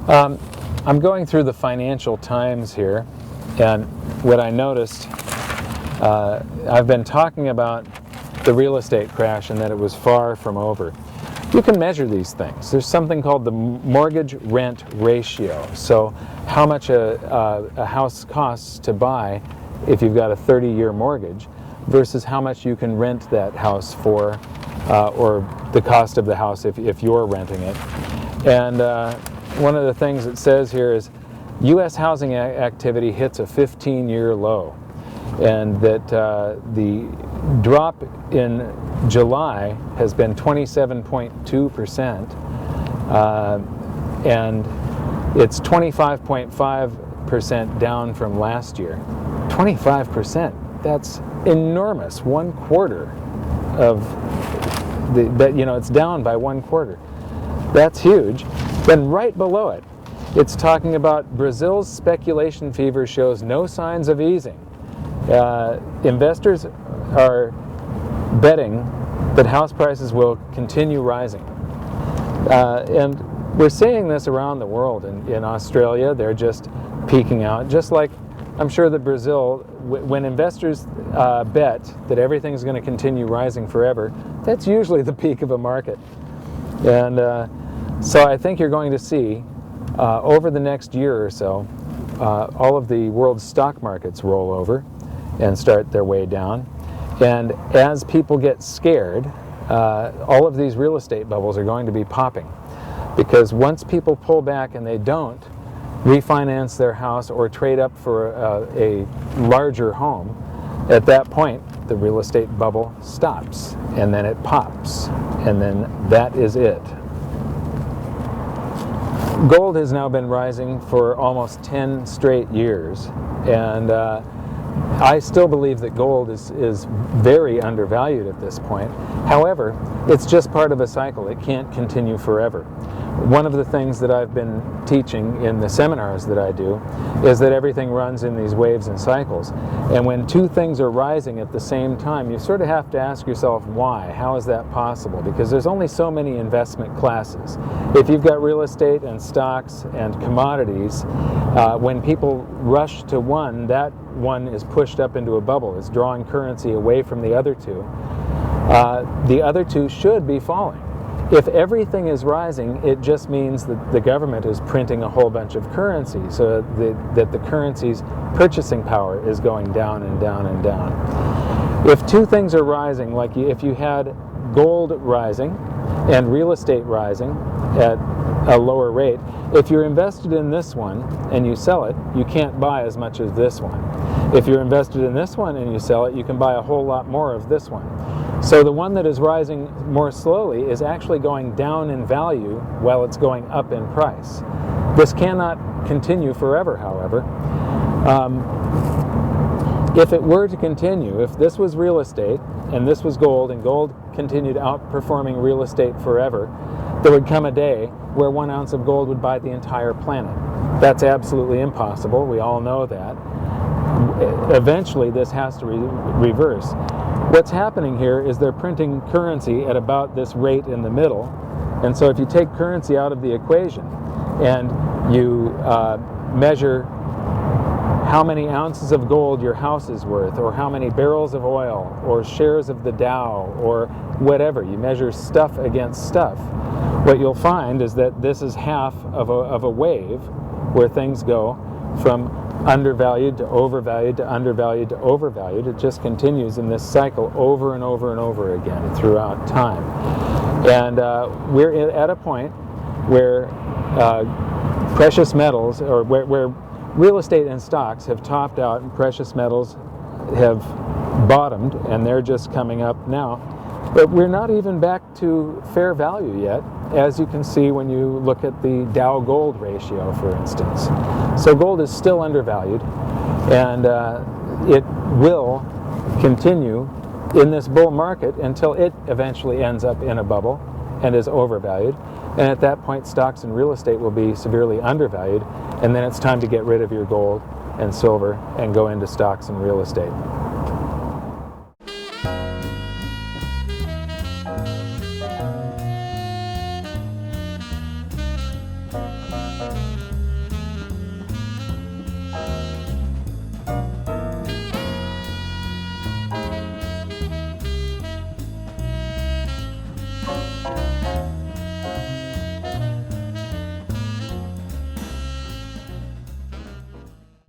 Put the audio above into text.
I'm going through the Financial Times here, and what I noticed, I've been talking about the real estate crash and that it was far from over. You can measure these things. There's something called the mortgage rent ratio. So how much a house costs to buy if you've got a 30-year mortgage versus how much you can rent that house for, or the cost of the house if you're renting it. And one of the things it says here is U.S. housing activity hits a 15-year low, and that the drop in July has been 27.2%, and it's 25.5% down from last year. 25%, that's enormous. 1/4 of it's down by 1/4. That's huge. Then right below it, it's talking about Brazil's speculation fever shows no signs of easing. Investors are betting that house prices will continue rising. And we're seeing this around the world. In Australia, they're just peaking out. Just like I'm sure that Brazil, when investors bet that everything's going to continue rising forever, that's usually the peak of a market. And so I think you're going to see, over the next year or so, all of the world's stock markets roll over and start their way down. And as people get scared, all of these real estate bubbles are going to be popping. Because once people pull back and they don't refinance their house or trade up for a larger home, at that point the real estate bubble stops, and then it pops, and then that is it. Gold has now been rising for almost 10 straight years, and I still believe that gold is very undervalued at this point. However, it's just part of a cycle. It can't continue forever. One of the things that I've been teaching in the seminars that I do is that everything runs in these waves and cycles. And when two things are rising at the same time, you sort of have to ask yourself why. How is that possible? Because there's only so many investment classes. If you've got real estate and stocks and commodities, when people rush to one, that one is pushed up into a bubble. It's drawing currency away from the other two. The other two should be falling. If everything is rising, it just means that the government is printing a whole bunch of currency, so that the currency's purchasing power is going down and down and down. If two things are rising, like if you had gold rising and real estate rising at a lower rate, if you're invested in this one and you sell it, you can't buy as much as this one. If you're invested in this one and you sell it, you can buy a whole lot more of this one. So the one that is rising more slowly is actually going down in value while it's going up in price. This cannot continue forever, however. If it were to continue, if this was real estate and this was gold, and gold continued outperforming real estate forever, there would come a day where 1 ounce of gold would buy the entire planet. That's absolutely impossible. We all know that. Eventually, this has to reverse. What's happening here is they're printing currency at about this rate in the middle, and so if you take currency out of the equation and you measure how many ounces of gold your house is worth, or how many barrels of oil, or shares of the Dow, or whatever, you measure stuff against stuff, what you'll find is that this is half of a wave where things go from undervalued to overvalued to undervalued to overvalued. It just continues in this cycle over and over and over again throughout time. And we're at a point where precious metals, or where real estate and stocks have topped out and precious metals have bottomed, and they're just coming up now. But we're not even back to fair value yet, as you can see when you look at the Dow gold ratio, for instance. So gold is still undervalued, and it will continue in this bull market until it eventually ends up in a bubble and is overvalued. And at that point, stocks and real estate will be severely undervalued, and then it's time to get rid of your gold and silver and go into stocks and real estate.